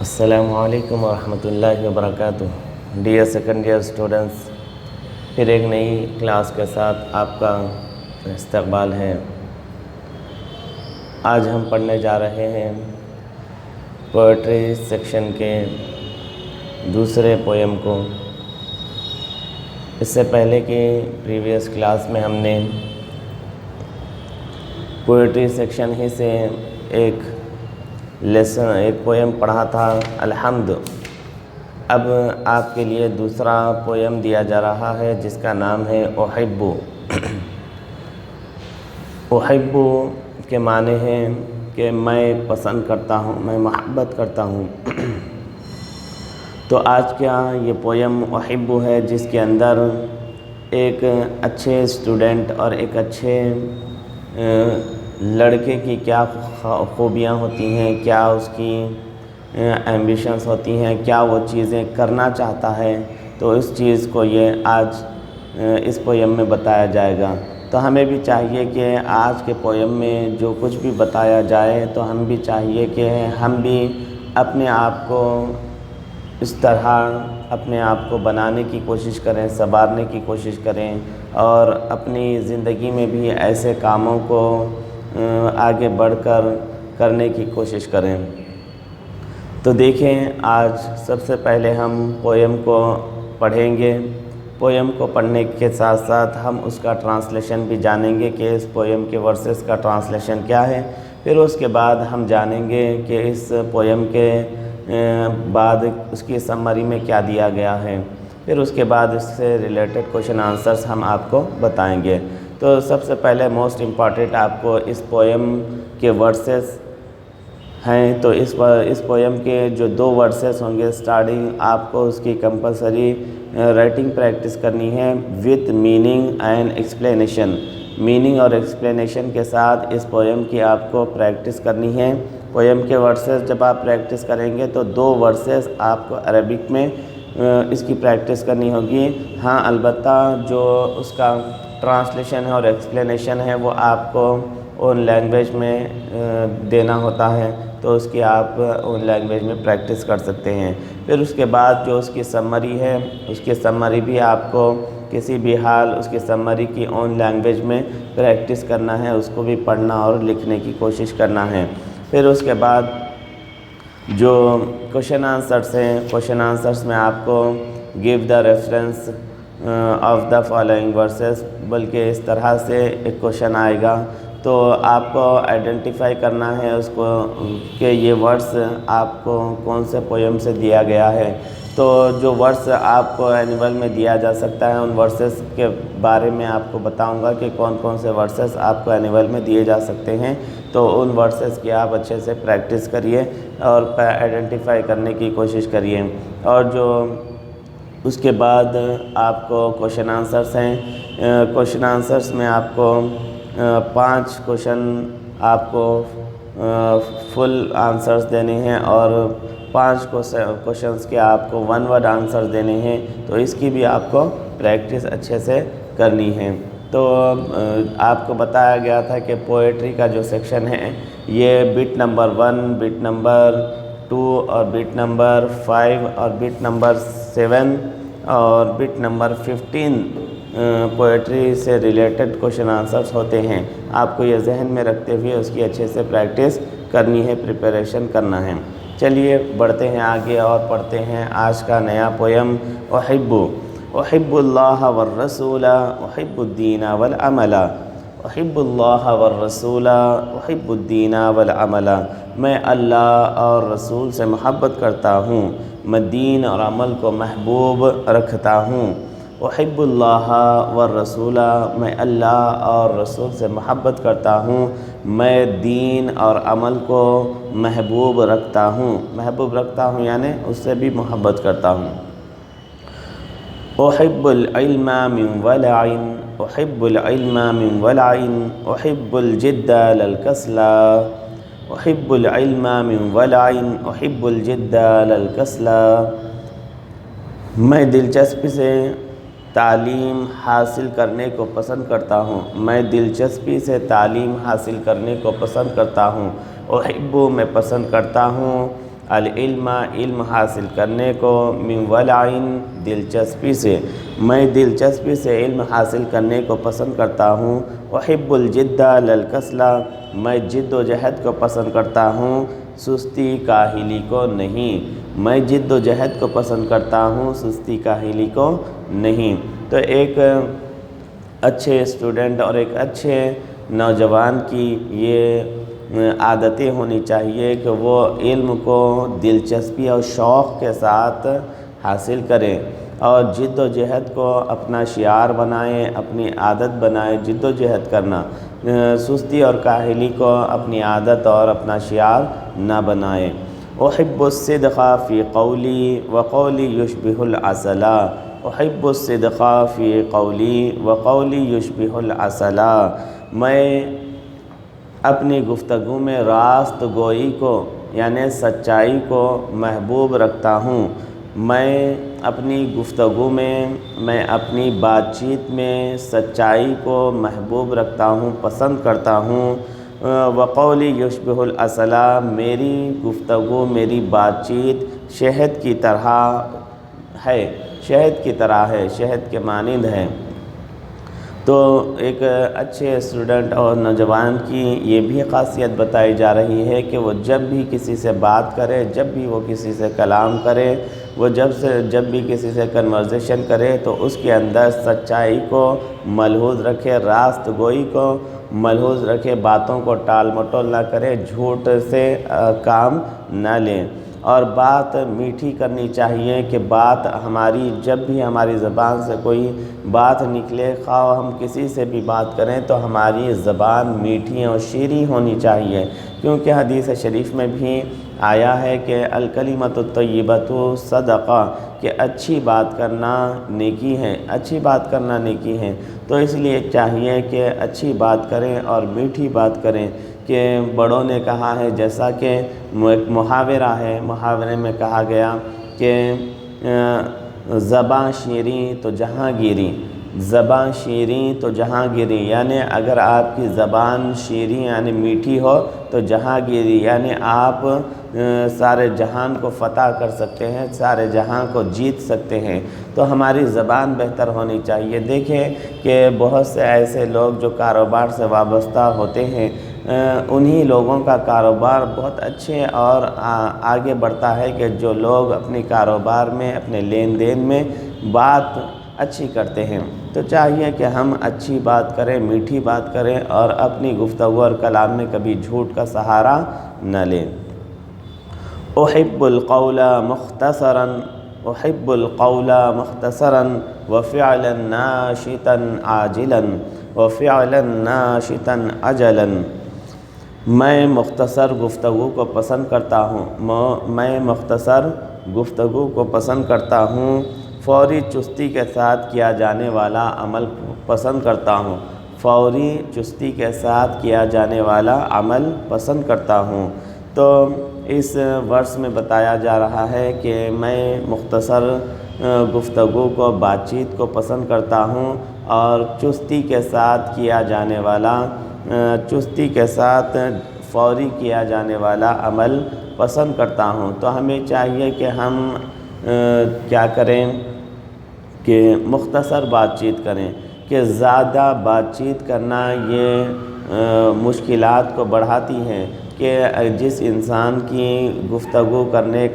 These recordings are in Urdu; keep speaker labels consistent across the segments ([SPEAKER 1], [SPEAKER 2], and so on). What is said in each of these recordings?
[SPEAKER 1] السلام علیکم ورحمۃ اللہ وبرکاتہ۔ ڈیئر سیکنڈ ایئر اسٹوڈنٹس، پھر ایک نئی کلاس کے ساتھ آپ کا استقبال ہے۔ آج ہم پڑھنے جا رہے ہیں پوئٹری سیکشن کے دوسرے پویم کو۔ اس سے پہلے کہ پریویس کلاس میں ہم نے پوئٹری سیکشن ہی سے ایک پویم پڑھا تھا، الحمد۔ اب آپ کے لیے دوسرا پویم دیا جا رہا ہے جس کا نام ہے احب۔ احب کے معنی ہیں کہ میں پسند کرتا ہوں، میں محبت کرتا ہوں۔ تو آج کا یہ پویم احب ہے، جس کے اندر ایک اچھے اسٹوڈنٹ اور ایک اچھے لڑکے کی کیا خوبیاں ہوتی ہیں، کیا اس کی ایمبیشنز ہوتی ہیں، کیا وہ چیزیں کرنا چاہتا ہے، تو اس چیز کو یہ آج اس پویم میں بتایا جائے گا۔ تو ہمیں بھی چاہیے کہ آج کے پویم میں جو کچھ بھی بتایا جائے تو ہم بھی چاہیے کہ ہم بھی اپنے آپ کو اس طرح اپنے آپ کو بنانے کی کوشش کریں، سنوارنے کی کوشش کریں، اور اپنی زندگی میں بھی ایسے کاموں کو آگے بڑھ کر کرنے کی کوشش کریں۔ تو دیکھیں، آج سب سے پہلے ہم پویم کو پڑھیں گے۔ پویم کو پڑھنے کے ساتھ ساتھ ہم اس کا ٹرانسلیشن بھی جانیں گے کہ اس پویم کے ورسز کا ٹرانسلیشن کیا ہے۔ پھر اس کے بعد ہم جانیں گے کہ اس پویم کے بعد اس کی سمری میں کیا دیا گیا ہے۔ پھر اس کے بعد اس سے ریلیٹڈ کوشچن آنسرز ہم آپ کو بتائیں گے۔ تو سب سے پہلے موسٹ امپارٹنٹ آپ کو اس پویم کے ورسز ہیں، تو اس پویم کے جو 2 ورسز ہوں گے اسٹارٹنگ، آپ کو اس کی کمپلسری رائٹنگ پریکٹس کرنی ہے with meaning and explanation. Meaning اور ایکسپلینیشن کے ساتھ اس پویم کی آپ کو پریکٹس کرنی ہے۔ پویم کے ورسز جب آپ پریکٹس کریں گے تو 2 ورسز آپ کو عربک میں اس کی پریکٹس کرنی ہوگی۔ ہاں، البتہ جو اس کا ٹرانسلیشن ہے اور ایکسپلینیشن ہے وہ آپ کو اون لینگویج میں دینا ہوتا ہے، تو اس کی آپ اون لینگویج میں پریکٹس کر سکتے ہیں۔ پھر اس کے بعد جو اس کی سمری ہے، اس کی سمری بھی آپ کو کسی بھی حال اس کی سمری کی اون لینگویج میں پریکٹس کرنا ہے، اس کو بھی پڑھنا اور لکھنے کی کوشش کرنا ہے۔ پھر اس کے بعد جو کوشچن آنسرس ہیں، کوشچن آنسرس میں آپ کو give the reference of the following verses, بلکہ اس طرح سے ایک کوشچن آئے گا تو آپ کو آئیڈینٹیفائی کرنا ہے اس کو کہ یہ ورس آپ کو کون سے پویم سے دیا گیا ہے۔ تو جو ورس آپ کو اینول میں دیا جا سکتا ہے، ان ورسز کے بارے میں آپ کو بتاؤں گا کہ کون کون سے ورسز آپ کو اینول میں دیے جا سکتے ہیں۔ تو ان ورسز کی آپ اچھے سے پریکٹس کریے اور آئیڈینٹیفائی کرنے کی کوشش کریے۔ اور جو اس کے بعد آپ کو کوشچن آنسرس ہیں، کوشچن آنسرس میں آپ کو 5 کوشچن آپ کو فل آنسرس دینے ہیں اور 5 کوشچنس کے آپ کو 1 ورڈ آنسر دینے ہیں، تو اس کی بھی آپ کو پریکٹس اچھے سے کرنی ہے۔ تو آپ کو بتایا گیا تھا کہ پوئٹری کا جو سیکشن ہے یہ بٹ نمبر 1، بٹ نمبر 2 اور بٹ نمبر 5 اور بٹ نمبر 7 اور بٹ نمبر 15 پوئٹری سے ریلیٹڈ کوشچن آنسرس ہوتے ہیں۔ آپ کو یہ ذہن میں رکھتے ہوئے اس کی اچھے سے پریکٹس کرنی ہے، پریپریشن کرنا ہے۔ چلیے بڑھتے ہیں آگے اور پڑھتے ہیں آج کا نیا پویم احب۔ احب اللہ والرسول احب الدین والعمل، احب اللہ والرسول احب الدین والعمل۔ میں اللہ اور رسول سے محبت کرتا ہوں، میں دین اور عمل کو محبوب رکھتا ہوں۔ احب اللہ والرسول، میں اللہ اور رسول سے محبت کرتا ہوں، میں دین اور عمل کو محبوب رکھتا ہوں۔ محبوب رکھتا ہوں یعنی اس سے بھی محبت کرتا ہوں۔ احب العلم من ولع، احب العلم من ولع، احب الجد لا الكسل، احب العلم من ولع، احب الجد لا الكسل۔ میں دلچسپی سے تعلیم حاصل کرنے کو پسند کرتا ہوں، میں دلچسپی سے تعلیم حاصل کرنے کو پسند کرتا ہوں۔ احب میں پسند کرتا ہوں، العلم علم حاصل کرنے کو، من ولعن دلچسپی سے، میں دلچسپی سے علم حاصل کرنے کو پسند کرتا ہوں، احب الجد للکسل میں جد و جہد کو پسند کرتا ہوں، سستی کاہلی کو نہیں، میں جد و جہد کو پسند کرتا ہوں، سستی کاہلی کو نہیں۔ تو ایک اچھے اسٹوڈنٹ اور ایک اچھے نوجوان کی یہ عادتیں ہونی چاہیے کہ وہ علم کو دلچسپی اور شوق کے ساتھ حاصل کریں اور جد و جہد کو اپنا شعار بنائیں، اپنی عادت بنائیں جد و جہد کرنا، سستی اور کاہلی کو اپنی عادت اور اپنا شعار نہ بنائیں۔ احب الصدق فی قولی وقولی یشبہ العسل، احب الصدق فی قولی وقولی یشبہ العسل میں اپنی گفتگو میں راست گوئی کو یعنی سچائی کو محبوب رکھتا ہوں، میں اپنی گفتگو میں اپنی بات چیت میں سچائی کو محبوب رکھتا ہوں، پسند کرتا ہوں۔ وقولی یشبہ العسل میری گفتگو میری بات چیت شہد کی طرح ہے، شہد کی طرح ہے، شہد کے مانند ہے۔ تو ایک اچھے اسٹوڈنٹ اور نوجوان کی یہ بھی خاصیت بتائی جا رہی ہے کہ وہ جب بھی کسی سے بات کرے، جب بھی وہ کسی سے کلام کرے، وہ جب بھی کسی سے کنورزیشن کرے تو اس کے اندر سچائی کو ملحوظ رکھے، راست گوئی کو ملحوظ رکھے، باتوں کو ٹال مٹول نہ کرے، جھوٹ سے کام نہ لیں، اور بات میٹھی کرنی چاہیے کہ بات ہماری جب بھی ہماری زبان سے کوئی بات نکلے، خواہ ہم کسی سے بھی بات کریں تو ہماری زبان میٹھی اور شیریں ہونی چاہیے، کیونکہ حدیث شریف میں بھی آیا ہے کہ الکلمۃ الطیبۃ صدقہ، کہ اچھی بات کرنا نیکی ہے، اچھی بات کرنا نیکی ہے۔ تو اس لیے چاہیے کہ اچھی بات کریں اور میٹھی بات کریں، کہ بڑوں نے کہا ہے، جیسا کہ ایک محاورہ ہے، محاورے میں کہا گیا کہ زباں شیریں تو جہاں گیری، زباں شیریں تو جہاں گیری، یعنی اگر آپ کی زبان شیریں یعنی میٹھی ہو تو جہاں گیری یعنی آپ سارے جہان کو فتح کر سکتے ہیں، سارے جہان کو جیت سکتے ہیں۔ تو ہماری زبان بہتر ہونی چاہیے۔ دیکھیں کہ بہت سے ایسے لوگ جو کاروبار سے وابستہ ہوتے ہیں، انہی لوگوں کا کاروبار بہت اچھے اور آگے بڑھتا ہے کہ جو لوگ اپنی کاروبار میں اپنے لین دین میں بات اچھی کرتے ہیں۔ تو چاہیے کہ ہم اچھی بات کریں، میٹھی بات کریں اور اپنی گفتگو اور کلام میں کبھی جھوٹ کا سہارا نہ لیں۔ احب القول مختصرا، احب القول مختصرا وفعلا ناشتا عاجلا وفعلا ناشتا عجلا میں مختصر گفتگو کو پسند کرتا ہوں، میں مختصر گفتگو کو پسند کرتا ہوں، فوری چستی کے ساتھ کیا جانے والا عمل پسند کرتا ہوں، فوری چستی کے ساتھ کیا جانے والا عمل پسند کرتا ہوں۔ تو اس ورس میں بتایا جا رہا ہے کہ میں مختصر گفتگو کو، بات چیت کو پسند کرتا ہوں اور چستی کے ساتھ کیا جانے والا، چستی کے ساتھ فوری کیا جانے والا عمل پسند کرتا ہوں۔ تو ہمیں چاہیے کہ ہم کیا کریں کہ مختصر بات چیت کریں، کہ زیادہ بات چیت کرنا یہ مشکلات کو بڑھاتی ہے، کہ جس انسان کی گفتگو کرنے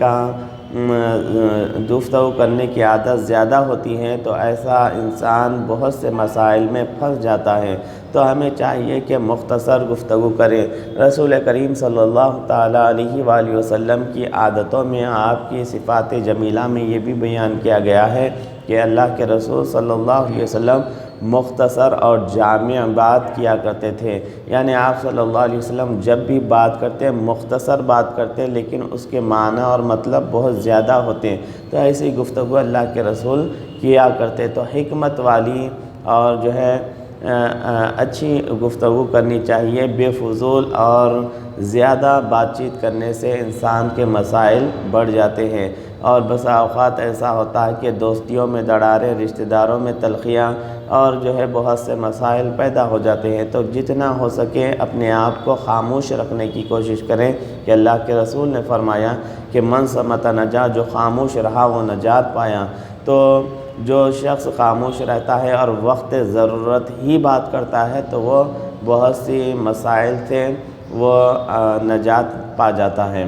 [SPEAKER 1] کی عادت زیادہ ہوتی ہے تو ایسا انسان بہت سے مسائل میں پھنس جاتا ہے۔ تو ہمیں چاہیے کہ مختصر گفتگو کریں۔ رسول کریم صلی اللہ تعالیٰ علیہ وآلہ وسلم کی عادتوں میں، آپ کی صفات جمیلہ میں یہ بھی بیان کیا گیا ہے کہ اللہ کے رسول صلی اللہ علیہ وسلم مختصر اور جامع بات کیا کرتے تھے، یعنی آپ صلی اللہ علیہ وسلم جب بھی بات کرتے مختصر بات کرتے لیکن اس کے معنی اور مطلب بہت زیادہ ہوتے۔ تو ایسی گفتگو اللہ کے رسول کیا کرتے۔ تو حکمت والی اور جو ہے اچھی گفتگو کرنی چاہیے۔ بے فضول اور زیادہ بات چیت کرنے سے انسان کے مسائل بڑھ جاتے ہیں، اور بسا اوقات ایسا ہوتا ہے کہ دوستیوں میں دراڑیں، رشتہ داروں میں تلخیاں، اور جو ہے بہت سے مسائل پیدا ہو جاتے ہیں۔ تو جتنا ہو سکے اپنے آپ کو خاموش رکھنے کی کوشش کریں، کہ اللہ کے رسول نے فرمایا کہ من صمت نجا، جو خاموش رہا وہ نجات پایا۔ تو جو شخص خاموش رہتا ہے اور وقت ضرورت ہی بات کرتا ہے تو وہ بہت سی مسائل سے وہ نجات پا جاتا ہے۔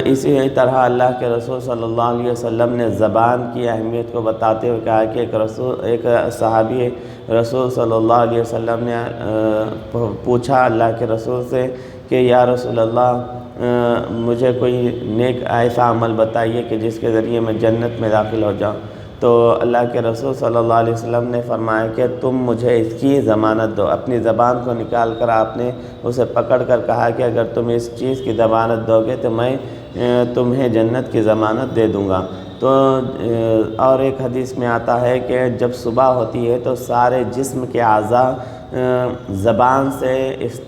[SPEAKER 1] اسی طرح اللہ کے رسول صلی اللہ علیہ وسلم نے زبان کی اہمیت کو بتاتے ہوئے کہا کہ ایک صحابی رسول صلی اللہ علیہ وسلم نے پوچھا اللہ کے رسول سے کہ یا رسول اللہ مجھے کوئی نیک ایسا عمل بتائیے کہ جس کے ذریعے میں جنت میں داخل ہو جاؤں۔ تو اللہ کے رسول صلی اللہ علیہ وسلم نے فرمایا کہ تم مجھے اس کی ضمانت دو۔ اپنی زبان کو نکال کر آپ نے اسے پکڑ کر کہا کہ اگر تم اس چیز کی ضمانت دو گے تو میں تمہیں جنت کی ضمانت دے دوں گا۔ تو اور ایک حدیث میں آتا ہے کہ جب صبح ہوتی ہے تو سارے جسم کے اعضاء زبان سے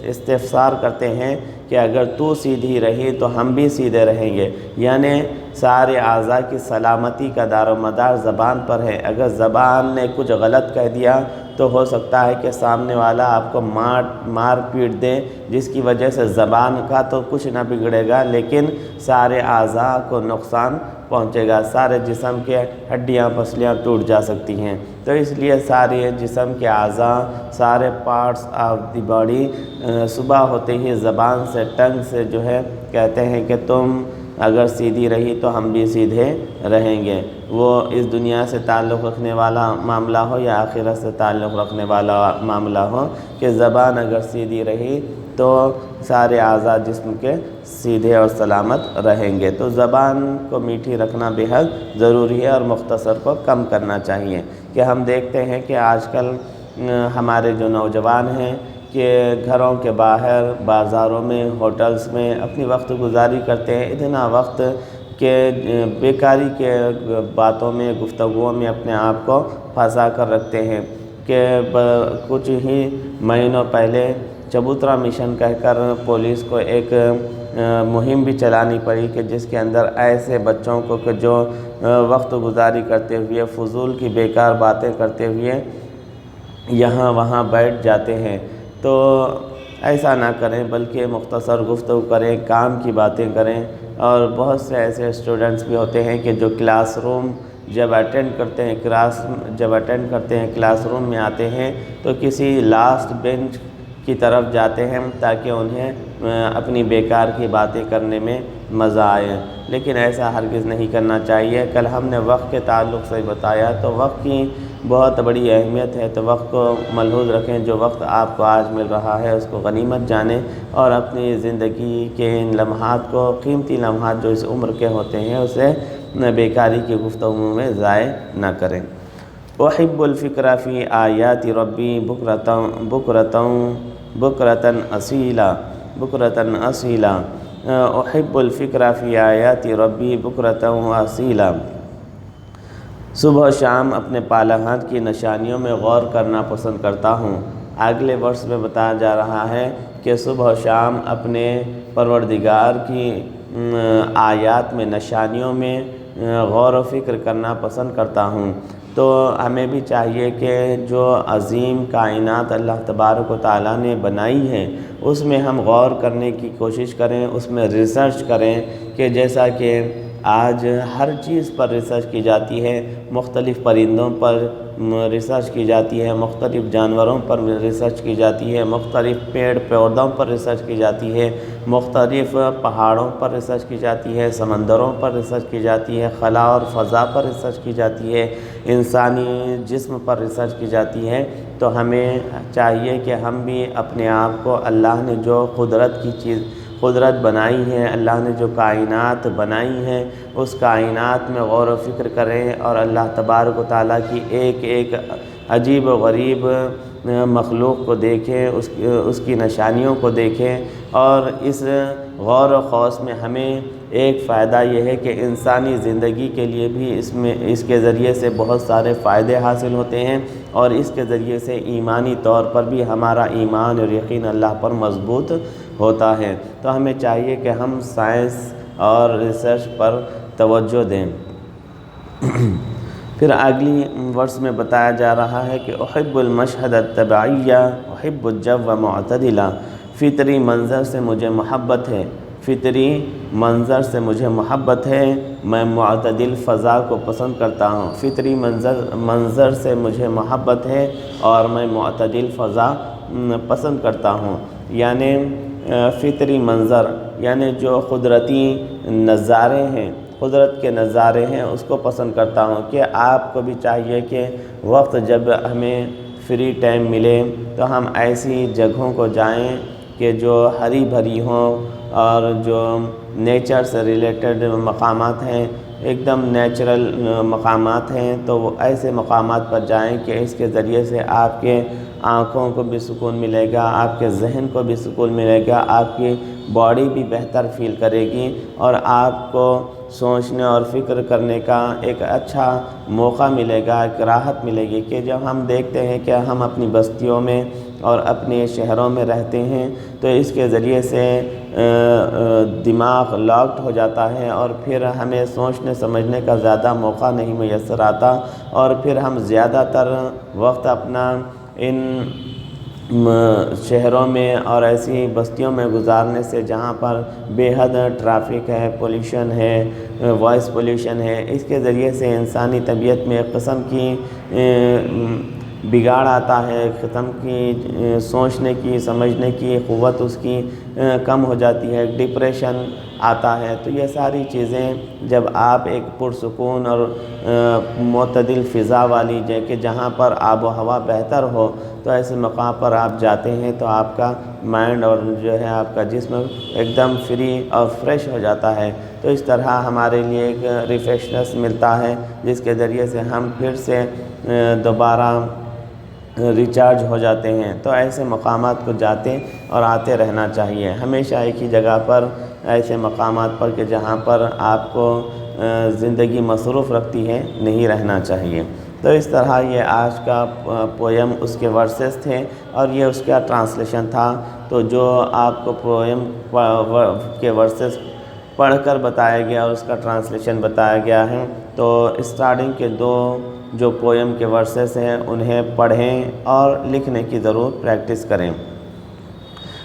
[SPEAKER 1] استفسار کرتے ہیں کہ اگر تو سیدھی رہی تو ہم بھی سیدھے رہیں گے، یعنی سارے اعضاء کی سلامتی کا دار و مدار زبان پر ہے۔ اگر زبان نے کچھ غلط کہہ دیا تو ہو سکتا ہے کہ سامنے والا آپ کو مار پیٹ دے، جس کی وجہ سے زبان کا تو کچھ نہ بگڑے گا لیکن سارے اعضاء کو نقصان پہنچے گا، سارے جسم کے ہڈیاں پسلیاں ٹوٹ جا سکتی ہیں۔ تو اس لیے سارے جسم کے اعضاء، سارے پارٹس آف دی باڈی صبح ہوتے ہی زبان سے، ٹنگ سے جو ہے کہتے ہیں کہ تم اگر سیدھی رہی تو ہم بھی سیدھے رہیں گے۔ وہ اس دنیا سے تعلق رکھنے والا معاملہ ہو یا آخرت سے تعلق رکھنے والا معاملہ ہو، کہ زبان اگر سیدھی رہی تو سارے اعضاء جسم کے سیدھے اور سلامت رہیں گے۔ تو زبان کو میٹھی رکھنا بے حد ضروری ہے اور مختصر کو کم کرنا چاہیے۔ کہ ہم دیکھتے ہیں کہ آج کل ہمارے جو نوجوان ہیں کہ گھروں کے باہر، بازاروں میں، ہوٹلز میں اپنی وقت گزاری کرتے ہیں، اتنا وقت کہ بیکاری کے باتوں میں، گفتگوؤں میں اپنے آپ کو پھنسا کر رکھتے ہیں۔ کہ کچھ ہی مہینوں پہلے چبوترا مشن کہہ کر پولیس کو ایک مہم بھی چلانی پڑی کہ جس کے اندر ایسے بچوں کو کہ جو وقت گزاری کرتے ہوئے، فضول کی بیکار باتیں کرتے ہوئے یہاں وہاں بیٹھ جاتے ہیں۔ تو ایسا نہ کریں، بلکہ مختصر گفتگو کریں، کام کی باتیں کریں۔ اور بہت سے ایسے اسٹوڈنٹس بھی ہوتے ہیں کہ جو کلاس روم جب اٹینڈ کرتے ہیں، کلاس روم میں آتے ہیں تو کسی لاسٹ بینچ کی طرف جاتے ہیں تاکہ انہیں اپنی بیکار کی باتیں کرنے میں مزہ آئے، لیکن ایسا ہرگز نہیں کرنا چاہیے۔ کل ہم نے وقت کے تعلق سے بتایا تو وقت کی بہت بڑی اہمیت ہے، تو وقت کو ملحوظ رکھیں۔ جو وقت آپ کو آج مل رہا ہے اس کو غنیمت جانیں اور اپنی زندگی کے ان لمحات کو، قیمتی لمحات جو اس عمر کے ہوتے ہیں، اسے بیکاری کی گفتگو میں ضائع نہ کریں۔ احب الفکر فی آیات ربی بکرتاً اصیلا احب الفکر فی آیات ربی بکرتاً اصیلا۔ صبح و شام اپنے پالہات کی نشانیوں میں غور کرنا پسند کرتا ہوں۔ اگلے ورس میں بتایا جا رہا ہے کہ صبح و شام اپنے پروردگار کی آیات میں، نشانیوں میں غور و فکر کرنا پسند کرتا ہوں۔ تو ہمیں بھی چاہیے کہ جو عظیم کائنات اللہ تبارک و تعالیٰ نے بنائی ہے اس میں ہم غور کرنے کی کوشش کریں، اس میں ریسرچ کریں۔ کہ جیسا کہ آج ہر چیز پر ریسرچ کی جاتی ہے، مختلف پرندوں پر ریسرچ کی جاتی ہے، مختلف جانوروں پر ریسرچ کی جاتی ہے، مختلف پیڑ پودوں پر ریسرچ کی جاتی ہے، مختلف پہاڑوں پر ریسرچ کی جاتی ہے، سمندروں پر ریسرچ کی جاتی ہے، خلا اور فضا پر ریسرچ کی جاتی ہے، انسانی جسم پر ریسرچ کی جاتی ہے۔ تو ہمیں چاہیے کہ ہم بھی اپنے آپ کو اللہ نے جو قدرت بنائی ہے، اللہ نے جو کائنات بنائی ہیں، اس کائنات میں غور و فکر کریں اور اللہ تبارک و تعالیٰ کی ایک ایک عجیب و غریب مخلوق کو دیکھیں، اس کی نشانیوں کو دیکھیں، اور اس غور و خوض میں ہمیں ایک فائدہ یہ ہے کہ انسانی زندگی کے لیے بھی اس کے ذریعے سے بہت سارے فائدے حاصل ہوتے ہیں، اور اس کے ذریعے سے ایمانی طور پر بھی ہمارا ایمان اور یقین اللہ پر مضبوط ہوتا ہے۔ تو ہمیں چاہیے کہ ہم سائنس اور ریسرچ پر توجہ دیں۔ پھر اگلی ورس میں بتایا جا رہا ہے کہ احب المشہد الطبعیہ احب الجو معتدلا، فطری منظر سے مجھے محبت ہے، فطری منظر سے مجھے محبت ہے، میں معتدل فضا کو پسند کرتا ہوں۔ فطری منظر سے مجھے محبت ہے اور میں معتدل فضا پسند کرتا ہوں۔ یعنی فطری منظر یعنی جو قدرتی نظارے ہیں، قدرت کے نظارے ہیں، اس کو پسند کرتا ہوں۔ کہ آپ کو بھی چاہیے کہ وقت جب ہمیں فری ٹائم ملے تو ہم ایسی جگہوں کو جائیں کہ جو ہری بھری ہوں اور جو نیچر سے ریلیٹڈ مقامات ہیں، ایک دم نیچرل مقامات ہیں، تو وہ ایسے مقامات پر جائیں کہ اس کے ذریعے سے آپ کے آنکھوں کو بھی سکون ملے گا، آپ کے ذہن کو بھی سکون ملے گا، آپ کی باڈی بھی بہتر فیل کرے گی، اور آپ کو سوچنے اور فکر کرنے کا ایک اچھا موقع ملے گا، ایک راحت ملے گی۔ کہ جب ہم دیکھتے ہیں کہ ہم اپنی بستیوں میں اور اپنے شہروں میں رہتے ہیں تو اس کے ذریعے سے دماغ لاکڈ ہو جاتا ہے، اور پھر ہمیں سوچنے سمجھنے کا زیادہ موقع نہیں میسر آتا، اور پھر ہم زیادہ تر وقت اپنا ان شہروں میں اور ایسی بستیوں میں گزارنے سے جہاں پر بے حد ٹریفک ہے، پولیوشن ہے، وائس پولیوشن ہے، اس کے ذریعے سے انسانی طبیعت میں ایک قسم کی بگاڑ آتا ہے، ایک قسم کی سوچنے کی سمجھنے کی قوت اس کی کم ہو جاتی ہے، ڈپریشن آتا ہے۔ تو یہ ساری چیزیں جب آپ ایک پرسکون اور معتدل فضا والی کہ جہاں پر آب و ہوا بہتر ہو، تو ایسے مقام پر آپ جاتے ہیں تو آپ کا مائنڈ اور جو ہے آپ کا جسم ایک دم فری اور فریش ہو جاتا ہے۔ تو اس طرح ہمارے لیے ایک ریفریشنس ملتا ہے جس کے ذریعے سے ہم پھر سے دوبارہ ریچارج ہو جاتے ہیں۔ تو ایسے مقامات کو جاتے اور آتے رہنا چاہیے، ہمیشہ ایک ہی جگہ پر ایسے مقامات پر کہ جہاں پر آپ کو زندگی مصروف رکھتی ہے نہیں رہنا چاہیے۔ تو اس طرح یہ آج کا پویم اس کے ورسز تھے اور یہ اس کا ٹرانسلیشن تھا۔ تو جو آپ کو پویم کے ورسز پڑھ کر بتایا گیا اور اس کا ٹرانسلیشن بتایا گیا ہے، تو اسٹارٹنگ کے دو جو پویم کے ورسز ہیں انہیں پڑھیں اور لکھنے کی ضرور پریکٹس کریں۔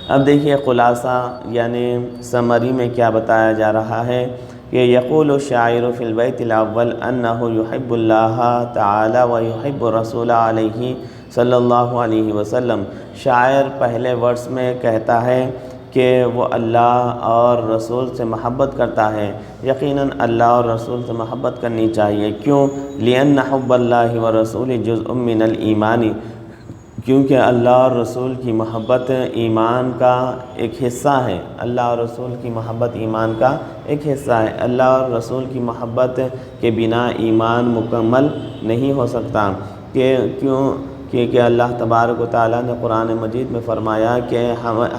[SPEAKER 1] اب دیکھیے خلاصہ یعنی سمری میں کیا بتایا جا رہا ہے کہ یقول الشاعر فی البیت الاول انہ یحب اللہ تعالی و یحب رسول علیہ صلی اللہ علیہ وسلم۔ شاعر پہلے ورس میں کہتا ہے کہ وہ اللہ اور رسول سے محبت کرتا ہے۔ یقیناً اللہ اور رسول سے محبت کرنی چاہیے۔ کیوں؟ لِأَنَّ حُبَّ اللَّهِ وَرَسُولِهِ جُزْءٌ مِّنَ الْإِيمَانِ، کیونکہ اللہ اور رسول کی محبت ایمان کا ایک حصہ ہے۔ اللہ اور رسول کی محبت ایمان کا ایک حصہ ہے۔ اللہ اور رسول کی محبت کے بنا ایمان مکمل نہیں ہو سکتا۔ کیونکہ اللہ تبارک و تعالیٰ نے قرآن مجید میں فرمایا کہ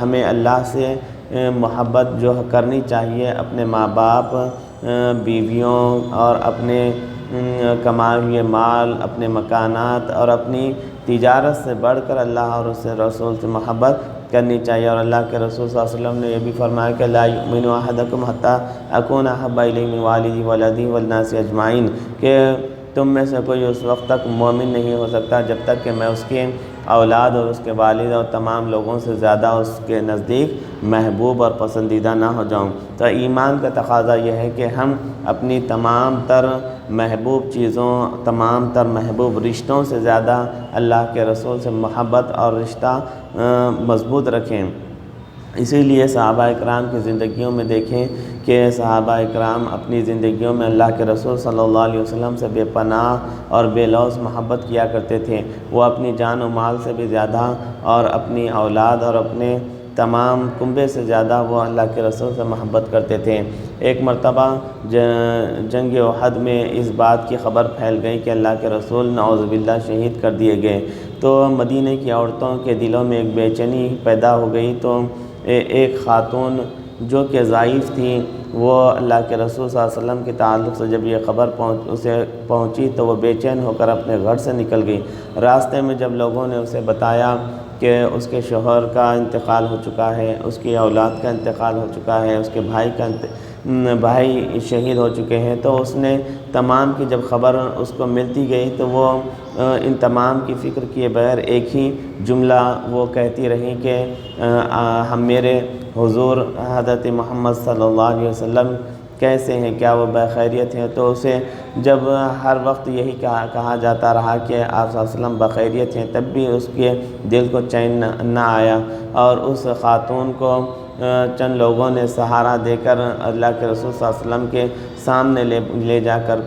[SPEAKER 1] ہمیں اللہ سے محبت جو کرنی چاہیے، اپنے ماں باپ، بیویوں اور اپنے کمائے ہوئے مال، اپنے مکانات اور اپنی تجارت سے بڑھ کر اللہ اور اس رسول سے محبت کرنی چاہیے۔ اور اللہ کے رسول صلی اللہ علیہ وسلم نے یہ بھی فرمایا کہ لا یؤمن احدکم حتی اکون احب الیہ من والدہ وولدہ والناس اجمعین، کہ تم میں سے کوئی اس وقت تک مومن نہیں ہو سکتا جب تک کہ میں اس کے اولاد اور اس کے والد اور تمام لوگوں سے زیادہ اس کے نزدیک محبوب اور پسندیدہ نہ ہو جاؤں۔ تو ایمان کا تقاضا یہ ہے کہ ہم اپنی تمام تر محبوب چیزوں، تمام تر محبوب رشتوں سے زیادہ اللہ کے رسول سے محبت اور رشتہ مضبوط رکھیں۔ اسی لیے صحابہ اکرام کی زندگیوں میں دیکھیں کہ صحابہ اکرام اپنی زندگیوں میں اللہ کے رسول صلی اللہ علیہ وسلم سے بے پناہ اور بے لوث محبت کیا کرتے تھے۔ وہ اپنی جان و مال سے بھی زیادہ اور اپنی اولاد اور اپنے تمام کنبے سے زیادہ وہ اللہ کے رسول سے محبت کرتے تھے۔ ایک مرتبہ جنگ احد میں اس بات کی خبر پھیل گئی کہ اللہ کے رسول نعوذ باللہ شہید کر دیے گئے، تو مدینہ کی عورتوں کے دلوں میں ایک بے چینی پیدا ہو گئی۔ تو ایک خاتون جو کہ ضعیف تھی، وہ اللہ کے رسول صلی اللہ علیہ وسلم کے تعلق سے جب یہ خبر اسے پہنچی تو وہ بے چین ہو کر اپنے گھر سے نکل گئی۔ راستے میں جب لوگوں نے اسے بتایا کہ اس کے شوہر کا انتقال ہو چکا ہے، اس کی اولاد کا انتقال ہو چکا ہے، اس کے بھائی شہید ہو چکے ہیں، تو اس نے تمام کی جب خبر اس کو ملتی گئی تو وہ ان تمام کی فکر کیے بغیر ایک ہی جملہ وہ کہتی رہی کہ ہم میرے حضور حضرت محمد صلی اللہ علیہ وسلم کیسے ہیں، کیا وہ بخیریت ہیں؟ تو اسے جب ہر وقت یہی کہا جاتا رہا کہ آپ صلی اللہ علیہ وسلم بخیریت ہیں، تب بھی اس کے دل کو چین نہ آیا، اور اس خاتون کو چند لوگوں نے سہارا دے کر اللہ کے رسول صلی اللہ علیہ وسلم کے سامنے لے جا کر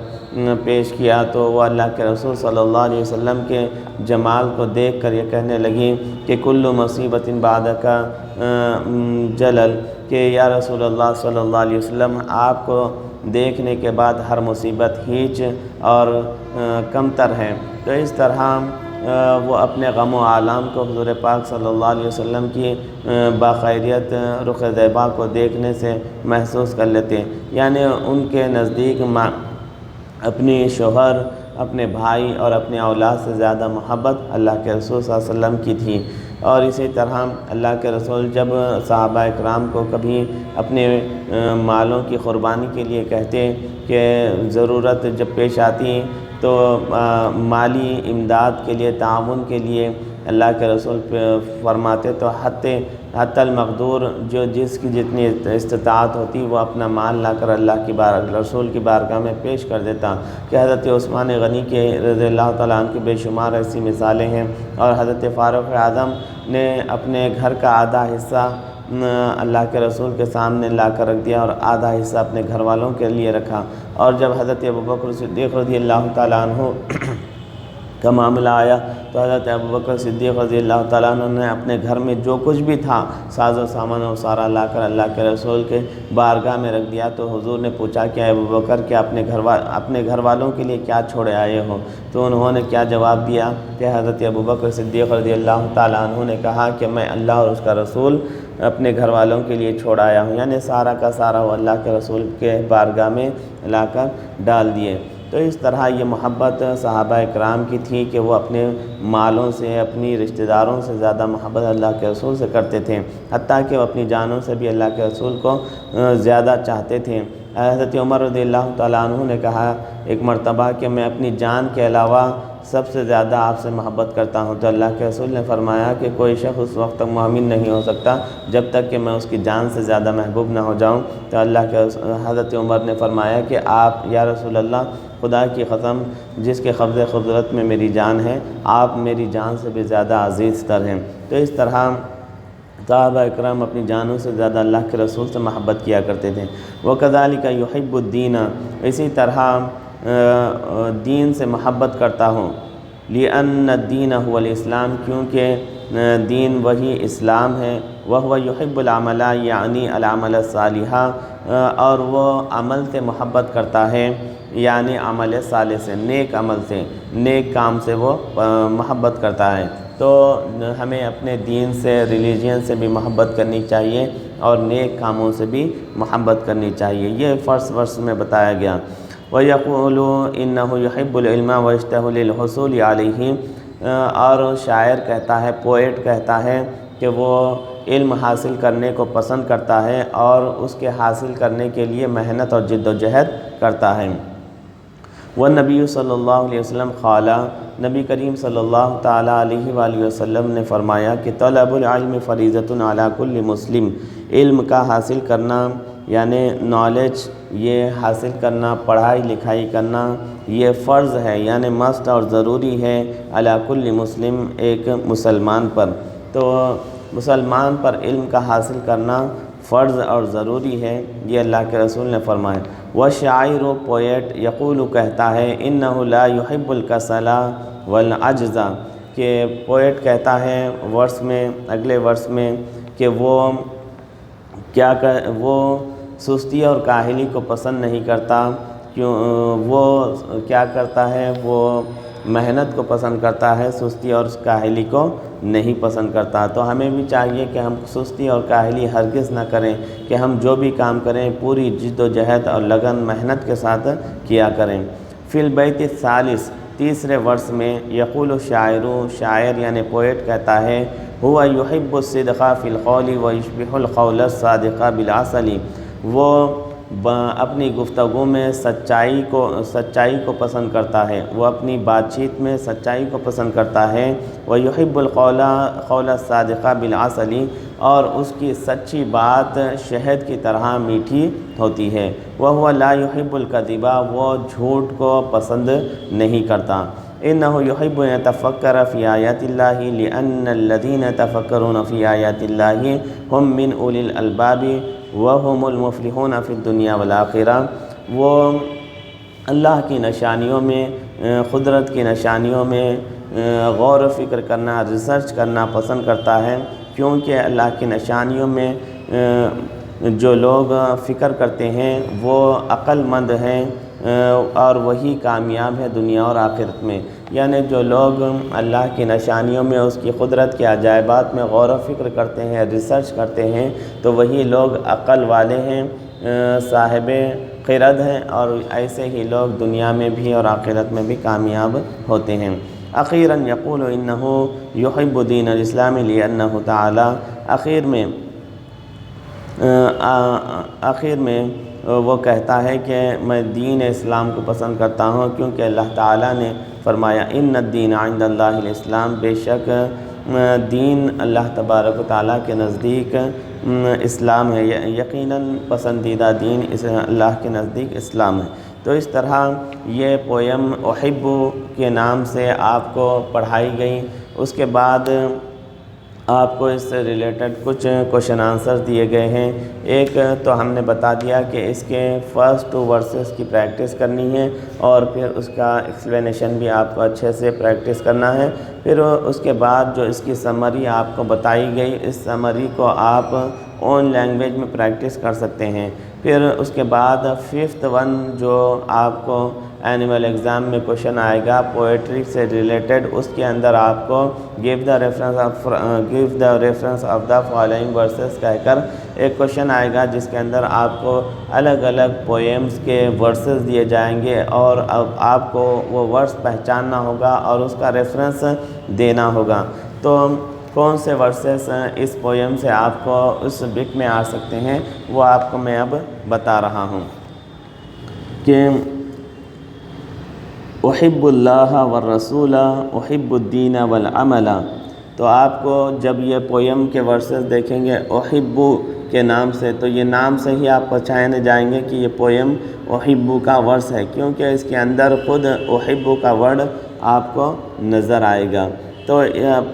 [SPEAKER 1] پیش کیا، تو وہ اللہ کے رسول صلی اللہ علیہ وسلم کے جمال کو دیکھ کر یہ کہنے لگی کہ کل مصیبت بعدک جلل، کہ یا رسول اللہ صلی اللہ علیہ وسلم آپ کو دیکھنے کے بعد ہر مصیبت ہیچ اور کمتر ہے۔ تو اس طرح وہ اپنے غم و آلام کو حضور پاک صلی اللہ علیہ وسلم کی باخیریت رخ زیبا کو دیکھنے سے محسوس کر لیتے، یعنی ان کے نزدیک اپنی شوہر، اپنے بھائی اور اپنے اولاد سے زیادہ محبت اللہ کے رسول صلی اللہ علیہ وسلم کی تھی۔ اور اسی طرح اللہ کے رسول جب صحابہ اکرام کو کبھی اپنے مالوں کی قربانی کے لیے کہتے کہ ضرورت جب پیش آتی تو مالی امداد کے لیے، تعاون کے لیے اللہ کے رسول فرماتے تو حتی المقدور جو جس کی جتنی استطاعت ہوتی وہ اپنا مال لا کر اللہ کی رسول کی بارگاہ میں پیش کر دیتا، کہ حضرت عثمان غنی کے رضی اللہ تعالیٰ عنہ کی بے شمار ایسی مثالیں ہیں، اور حضرت فاروق اعظم نے اپنے گھر کا آدھا حصہ اللہ کے رسول کے سامنے لا کر رکھ دیا اور آدھا حصہ اپنے گھر والوں کے لیے رکھا، اور جب حضرت ابوبکر صدیق رضی اللہ تعالیٰ عنہ کا معاملہ آیا تو حضرت ابوبکر صدیق رضی اللہ تعالیٰ عنہ نے اپنے گھر میں جو کچھ بھی تھا ساز و سامان و سارا لا کر اللہ کے رسول کے بارگاہ میں رکھ دیا۔ تو حضور نے پوچھا کہ ابوبکر کیا اپنے گھر والوں کے لیے کیا چھوڑے آئے ہو؟ تو انہوں نے کیا جواب دیا کہ حضرت ابوبکر صدیق رضی اللہ تعالیٰ عنہ نے کہا کہ میں اللہ اور اس کا رسول اپنے گھر والوں کے لیے چھوڑ آیا ہوں، یعنی سارا کا سارا وہ اللہ کے رسول کے بارگاہ میں لا کر ڈال دیے۔ تو اس طرح یہ محبت صحابہ اکرام کی تھی کہ وہ اپنے مالوں سے، اپنی رشتہ داروں سے زیادہ محبت اللہ کے رسول سے کرتے تھے، حتیٰ کہ وہ اپنی جانوں سے بھی اللہ کے رسول کو زیادہ چاہتے تھے۔ حضرت عمر رضی اللہ تعالیٰ عنہ نے کہا ایک مرتبہ کہ میں اپنی جان کے علاوہ سب سے زیادہ آپ سے محبت کرتا ہوں، تو اللہ کے رسول نے فرمایا کہ کوئی شخص اس وقت تک مومن نہیں ہو سکتا جب تک کہ میں اس کی جان سے زیادہ محبوب نہ ہو جاؤں۔ تو اللہ کے حضرت عمر نے فرمایا کہ آپ یا رسول اللہ خدا کی قسم جس کے قبض قدرت میں میری جان ہے، آپ میری جان سے بھی زیادہ عزیز تر ہیں۔ تو اس طرح صحابہ اکرام اپنی جانوں سے زیادہ اللہ کے رسول سے محبت کیا کرتے تھے۔ وَكَذَلِكَ يُحِبُّ الدِّينَ، اسی طرح دین سے محبت کرتا ہوں، لِأَنَّ الدِّينَ هُوَ الْإِسْلَامُ، کیونکہ دین وہی اسلام ہے، وَهُوَ يُحِبُّ الْعَمَلَ یعنی العمل الصالح، اور وہ عمل سے محبت کرتا ہے یعنی عمل صالح سے، نیک عمل سے، نیک کام سے وہ محبت کرتا ہے۔ تو ہمیں اپنے دین سے، ریلیجین سے بھی محبت کرنی چاہیے اور نیک کاموں سے بھی محبت کرنی چاہیے، یہ فرسٹ ورس میں بتایا گیا۔ وَيَقُولُ إِنَّهُ يُحِبُّ الْعِلْمَ وَيَشْتَهِي لِلْحُصُولِ عَلَيْهِ، اور شاعر کہتا ہے، پوئٹ کہتا ہے کہ وہ علم حاصل کرنے کو پسند کرتا ہے اور اس کے حاصل کرنے کے لیے محنت اور جد و جہد کرتا ہے۔ والنبی صلی اللہ علیہ وسلم قال، نبی کریم صلی اللہ تعالیٰ علیہ وآلہ وسلم نے فرمایا کہ طلب العلم فریضۃ علی کل مسلم، علم کا حاصل کرنا یعنی نالج یہ حاصل کرنا، پڑھائی لکھائی کرنا یہ فرض ہے، یعنی مست اور ضروری ہے، علی کل مسلم، ایک مسلمان پر۔ تو مسلمان پر علم کا حاصل کرنا فرض اور ضروری ہے، یہ اللہ کے رسول نے فرمایا۔ والشاعر، پوئٹ، یقول کہتا ہے، انہ لا يحب الکسل والعجز، کہ پوئٹ کہتا ہے ورس میں، اگلے ورس میں، کہ وہ سستی اور کاہلی کو پسند نہیں کرتا، وہ کیا کرتا ہے، وہ محنت کو پسند کرتا ہے، سستی اور کاہلی کو نہیں پسند کرتا۔ تو ہمیں بھی چاہیے کہ ہم سستی اور کاہلی ہرگز نہ کریں، کہ ہم جو بھی کام کریں پوری جد و جہد اور لگن محنت کے ساتھ کیا کریں۔ فی البیت الثالث، تیسرے ورس میں، یقول الشاعر، شاعر یعنی پوئٹ کہتا ہے، ہوا یحب الصدق فی القول ویشبہ القول الصادق بالعسل، وہ اپنی گفتگو میں سچائی کو پسند کرتا ہے، وہ اپنی بات چیت میں سچائی کو پسند کرتا ہے، ویحب القول الصادق بالعسل، اور اس کی سچی بات شہد کی طرح میٹھی ہوتی ہے، وہو لا یحب الکذب، وہ جھوٹ کو پسند نہیں کرتا۔ انہ یحب ان یتفکر فی آیات اللہ لأن الذین یتفکرون فی آیات اللہ ہم من اولی الالباب وہم المفلحون فی الدنیا والآخرہ، وہ اللہ کی نشانیوں میں، قدرت کی نشانیوں میں غور و فکر کرنا، ریسرچ کرنا پسند کرتا ہے، کیونکہ اللہ کی نشانیوں میں جو لوگ فکر کرتے ہیں وہ عقل مند ہیں اور وہی کامیاب ہے دنیا اور آخرت میں۔ یعنی جو لوگ اللہ کی نشانیوں میں، اس کی قدرت کے عجائبات میں غور و فکر کرتے ہیں، ریسرچ کرتے ہیں، تو وہی لوگ عقل والے ہیں، صاحب خرد ہیں، اور ایسے ہی لوگ دنیا میں بھی اور آخرت میں بھی کامیاب ہوتے ہیں۔ اخیراً یقول انہ یحب دین الاسلام لانہ تعالی، آخر میں وہ کہتا ہے کہ میں دین اسلام کو پسند کرتا ہوں، کیونکہ اللہ تعالیٰ نے فرمایا ان الدین عند اللہ الاسلام، بے شک دین اللہ تبارک و تعالیٰ کے نزدیک اسلام ہے، یقیناً پسندیدہ دین اللہ کے نزدیک اسلام ہے۔ تو اس طرح یہ پویم احب کے نام سے آپ کو پڑھائی گئی۔ اس کے بعد آپ کو اس سے ریلیٹڈ کچھ کوشچن آنسر دیے گئے ہیں۔ ایک تو ہم نے بتا دیا کہ اس کے فرسٹ 2 ورسز کی پریکٹس کرنی ہے، اور پھر اس کا ایکسپلینیشن بھی آپ کو اچھے سے پریکٹس کرنا ہے۔ پھر اس کے بعد جو اس کی سمری آپ کو بتائی گئی، اس سمری کو آپ اون لینگویج میں پریکٹس کر سکتے ہیں۔ پھر اس کے بعد 5th ون جو آپ کو اینول ایگزام میں کوشچن آئے گا پوئٹری سے ریلیٹڈ، اس کے اندر آپ کو give the reference of the following verses کہہ کر ایک کوشچن آئے گا، جس کے اندر آپ کو الگ الگ پوئمز کے ورسز دیے جائیں گے، اور اب آپ کو وہ ورس پہچاننا ہوگا اور اس کا ریفرنس دینا ہوگا۔ تو کون سے ورسز اس پویم سے آپ کو اس بٹ میں آ سکتے ہیں، وہ آپ کو میں اب بتا رہا ہوں کہ احب اللہ والرسول احب الدین والعمل۔ تو آپ کو جب یہ پویم کے ورسز دیکھیں گے احب کے نام سے، تو یہ نام سے ہی آپ پہچانے جائیں گے کہ یہ پویم احب کا ورس ہے، کیونکہ اس کے اندر خود احب کا ورڈ آپ کو نظر آئے گا۔ تو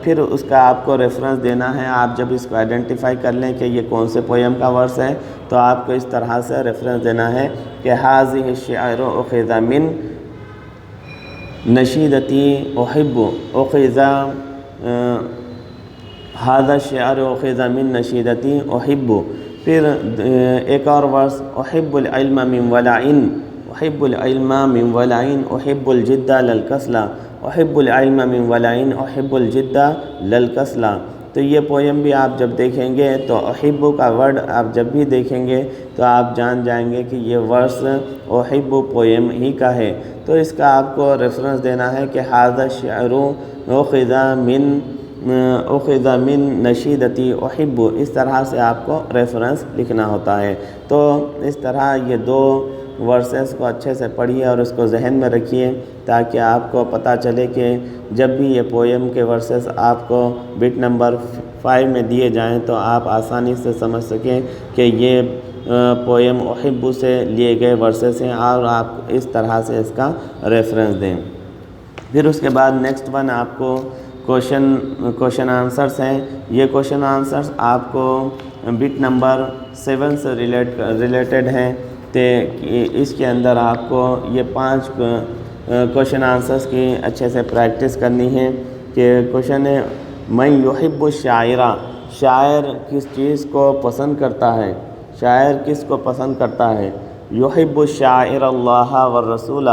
[SPEAKER 1] پھر اس کا آپ کو ریفرنس دینا ہے۔ آپ جب اس کو آئیڈینٹیفائی کر لیں کہ یہ کون سے پویم کا ورس ہے، تو آپ کو اس طرح سے ریفرنس دینا ہے کہ هذه الشعر اخذ من نشیدتی احب، هذا الشعر اخذ من نشیدتی احب۔ پھر ایک اور ورس احب العلم من ولع، احب العلم من ولع احب الجد للکسل، احب العلم من ولع احب الجد للکسل۔ تو یہ پویم بھی آپ جب دیکھیں گے تو احب کا ورڈ آپ جب بھی دیکھیں گے تو آپ جان جائیں گے کہ یہ ورس احب پویم ہی کا ہے۔ تو اس کا آپ کو ریفرنس دینا ہے کہ هذا الشعر اخذ من نشیدتی احب، اس طرح سے آپ کو ریفرنس لکھنا ہوتا ہے۔ تو اس طرح یہ 2 ورسز کو اچھے سے پڑھیے اور اس کو ذہن میں رکھیے، تاکہ آپ کو پتہ چلے کہ جب بھی یہ پویم کے ورسز آپ کو بٹ نمبر 5 میں دیے جائیں تو آپ آسانی سے سمجھ سکیں کہ یہ پویم احب سے لیے گئے ورسز ہیں، اور آپ اس طرح سے اس کا ریفرنس دیں۔ پھر اس کے بعد نیکسٹ ون آپ کو کوشچن آنسرس ہیں۔ یہ کوشچن آنسرس آپ کو بٹ نمبر 7 سے ریلیٹڈ ہیں۔ اس کے اندر آپ کو یہ 5 کوشچن آنسرس کی اچھے سے پریکٹس کرنی ہے۔ کہ کوشچن ہے من یحب الشاعر، شاعر کس چیز کو پسند کرتا ہے، شاعر کس کو پسند کرتا ہے، یحب شاعر اللہ والرسول،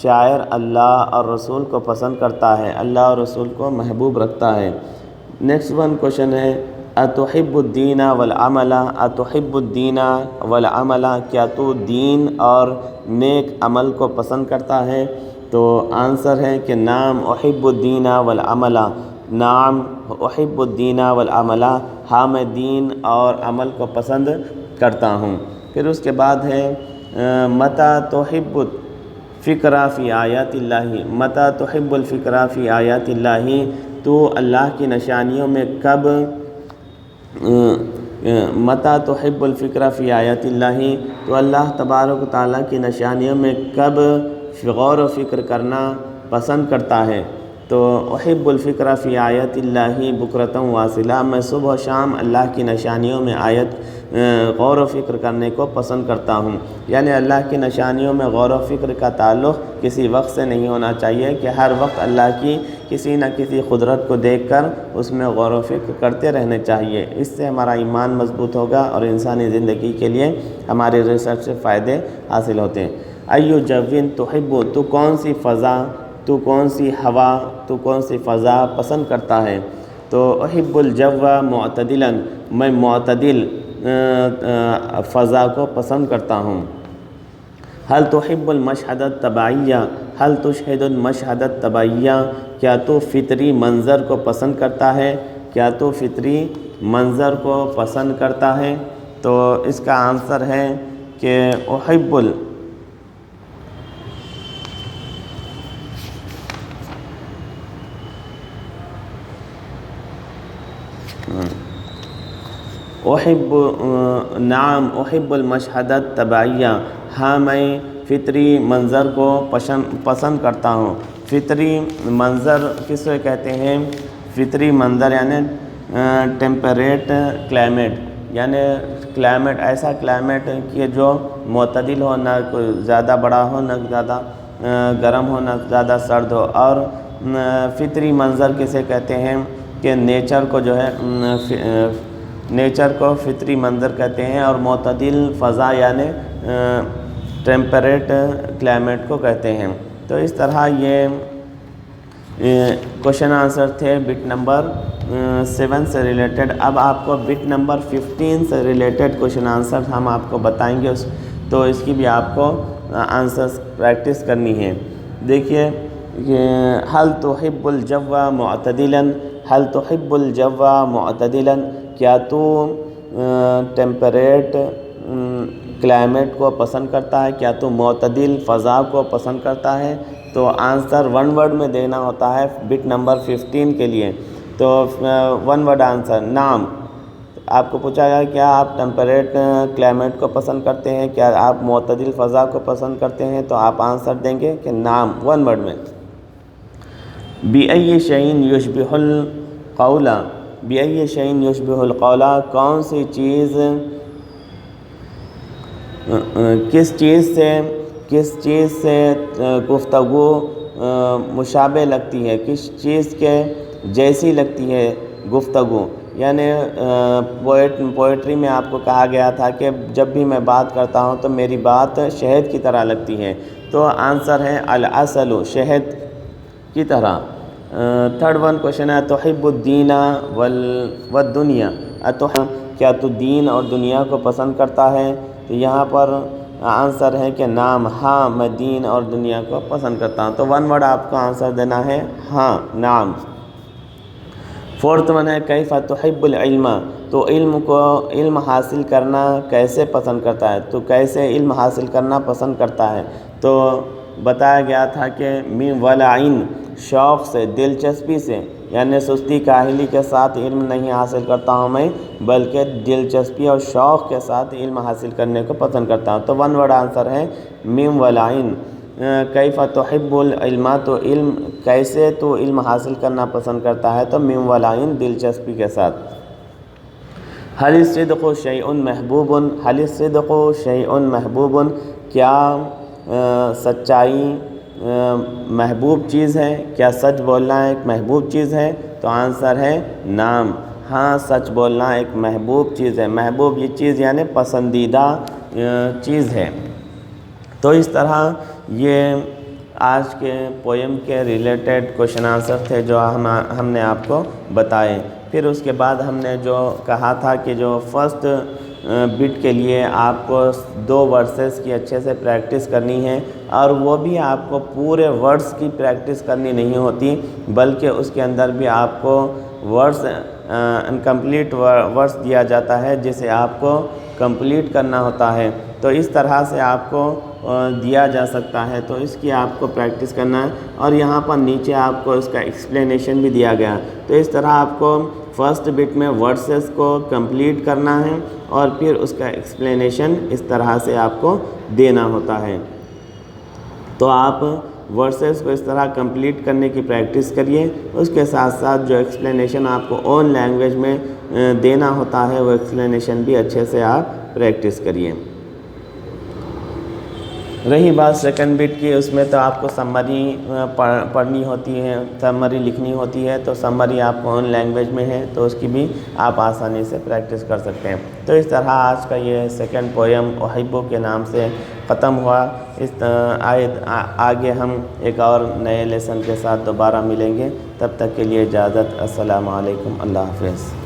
[SPEAKER 1] شاعر اللہ اور رسول کو پسند کرتا ہے، اللہ اور رسول کو محبوب رکھتا ہے۔ نیکسٹ ون کوشچن ہے اتحب الدین والعمل، اتحب الدین والعمل، کیا تو دین اور نیک عمل کو پسند کرتا ہے؟ تو آنسر ہے کہ نعم احب الدین والعمل، نعم احب الدین والعمل، ہاں میں دین اور عمل کو پسند کرتا ہوں۔ پھر اس کے بعد ہے متی تحب الفکر فی آیات اللہ، متی تحب الفکر فی آیات اللہ، تو اللہ کی نشانیوں میں کب متی تحب الفکر فی آیات اللہ، تو اللہ تبارک و تعالیٰ کی نشانیوں میں کب غور و فکر کرنا پسند کرتا ہے؟ تو احب الفکر فی آیات اللہ بکرۃ واصلہ، میں صبح و شام اللہ کی نشانیوں میں غور و فکر کرنے کو پسند کرتا ہوں۔ یعنی اللہ کی نشانیوں میں غور و فکر کا تعلق کسی وقت سے نہیں ہونا چاہیے کہ ہر وقت اللہ کی کسی نہ کسی قدرت کو دیکھ کر اس میں غور و فکر کرتے رہنے چاہیے۔ اس سے ہمارا ایمان مضبوط ہوگا اور انسانی زندگی کے لیے ہمارے ریسرچ سے فائدے حاصل ہوتے ہیں۔ ایو جوین تحب، تو کون سی فضا، تو کون سی ہوا، تو کون سی فضا پسند کرتا ہے؟ تو احب الجو معتدلا، میں معتدل فضا کو پسند کرتا ہوں۔ حل تحب المشہد الطبعیہ، حل تشہد المشہد الطبعیہ، کیا تو فطری منظر کو پسند کرتا ہے؟ کیا تو فطری منظر کو پسند کرتا ہے؟ تو اس کا آنسر ہے کہ احب نعم احب المشہد الطبعیہ، ہاں میں فطری منظر کو پسند کرتا ہوں۔ فطری منظر کس سے کہتے ہیں؟ فطری منظر یعنی ٹیمپریٹ کلائمیٹ، یعنی کلائمیٹ ایسا کلائمیٹ کہ جو معتدل ہو، نہ کوئی زیادہ بڑا ہو نہ زیادہ گرم ہو نہ زیادہ سرد ہو۔ اور فطری منظر کسے کہتے ہیں کہ نیچر کو جو ہے نیچر کو فطری منظر کہتے ہیں، اور معتدل فضا یعنی ٹیمپریٹ کلائمیٹ کو کہتے ہیں۔ تو اس طرح یہ کوشچن آنسر تھے بٹ نمبر 7 سے ریلیٹڈ۔ اب آپ کو بٹ نمبر 15 سے ریلیٹڈ کوشچن آنسر ہم آپ کو بتائیں گے، تو اس کی بھی آپ کو آنسرس پریکٹس کرنی ہے۔ دیکھیے حل تحب الجو معتدلا، حل تحب الجو معتدلا، کیا تو ٹیمپریٹ کلائمیٹ کو پسند کرتا ہے؟ کیا تو معتدل فضا کو پسند کرتا ہے؟ تو آنسر ون ورڈ میں دینا ہوتا ہے بٹ نمبر 15 کے لیے۔ تو ون ورڈ آنسر نعم، آپ کو پوچھا گیا کیا آپ ٹیمپریٹ کلائمیٹ کو پسند کرتے ہیں، کیا آپ معتدل فضا کو پسند کرتے ہیں؟ تو آپ آنسر دیں گے کہ نعم، ون ورڈ میں۔ بِأَيِّ شَيْءٍ يُشْبِهُ الْقَوْلَ، بِأَيِّ شَيْءٍ يُشْبِهُ الْقَوْلَ، کون سی چیز کس چیز سے گفتگو مشابہ لگتی ہے، کس چیز کے جیسی لگتی ہے گفتگو؟ یعنی پوئٹری میں آپ کو کہا گیا تھا کہ جب بھی میں بات کرتا ہوں تو میری بات شہد کی طرح لگتی ہے، تو آنسر ہے العسل، شہد کی طرح۔ تھرڈ ون کوشچن ہے تحب الدین والدنیا، کیا تو دین اور دنیا کو پسند کرتا ہے؟ تو یہاں پر آنسر ہے کہ نعم، ہاں میں دین اور دنیا کو پسند کرتا ہوں۔ تو ون ورڈ آپ کو آنسر دینا ہے ہاں، نعم۔ فورتھ ون ہے کیف تحب العلم، تو علم حاصل کرنا کیسے پسند کرتا ہے؟ تو کیسے علم حاصل کرنا پسند کرتا ہے؟ تو بتایا گیا تھا کہ من ولعن، شوق سے، دلچسپی سے، یعنی سستی کاہلی کے ساتھ علم نہیں حاصل کرتا ہوں میں، بلکہ دلچسپی اور شوق کے ساتھ علم حاصل کرنے کو پسند کرتا ہوں۔ تو ون ورڈ آنسر ہے من ولعن۔ کیف تحب العلم، تو علم کیسے تو علم حاصل کرنا پسند کرتا ہے؟ تو من ولعن، دلچسپی کے ساتھ۔ حل الصدق شیء محبوب، حل الصدق شیء محبوب، کیا سچائی محبوب چیز ہے؟ کیا سچ بولنا ایک محبوب چیز ہے؟ تو آنسر ہے نعم، ہاں سچ بولنا ایک محبوب چیز ہے۔ محبوب یہ چیز یعنی پسندیدہ چیز ہے۔ تو اس طرح یہ آج کے پویم کے ریلیٹڈ کوشچن آنسر تھے جو ہم نے آپ کو بتائے۔ پھر اس کے بعد ہم نے جو کہا تھا کہ جو فرسٹ بٹ کے لیے آپ کو 2 ورسز کی اچھے سے پریکٹس کرنی ہے، اور وہ بھی آپ کو پورے ورڈز کی پریکٹس کرنی نہیں ہوتی، بلکہ اس کے اندر بھی آپ کو ورڈز انکمپلیٹ ورڈز دیا جاتا ہے جسے آپ کو کمپلیٹ کرنا ہوتا ہے۔ تو اس طرح سے آپ کو دیا جا سکتا ہے، تو اس کی آپ کو پریکٹس کرنا ہے، اور یہاں پر نیچے آپ کو اس کا ایکسپلینیشن بھی دیا گیا۔ تو اس طرح آپ کو فرسٹ بٹ میں ورسز کو کمپلیٹ کرنا ہے، اور پھر اس کا ایکسپلینیشن اس طرح سے آپ کو دینا ہوتا ہے۔ تو آپ ورسز کو اس طرح کمپلیٹ کرنے کی پریکٹس کریے، اس کے ساتھ ساتھ جو ایکسپلینیشن آپ کو اون لینگویج میں دینا ہوتا ہے وہ ایکسپلینیشن بھی اچھے سے آپ پریکٹس کریے۔ رہی بات سیکنڈ بٹ کی، اس میں تو آپ کو سمری پڑھنی ہوتی ہے، سمری لکھنی ہوتی ہے، تو سمری آپ کو اون لینگویج میں ہے تو اس کی بھی آپ آسانی سے پریکٹس کر سکتے ہیں۔ تو اس طرح آج کا یہ سیکنڈ پویم احبو کے نام سے ختم ہوا۔ آگے ہم ایک اور نئے لیسن کے ساتھ دوبارہ ملیں گے، تب تک کے لیے اجازت، السلام علیکم، اللہ حافظ۔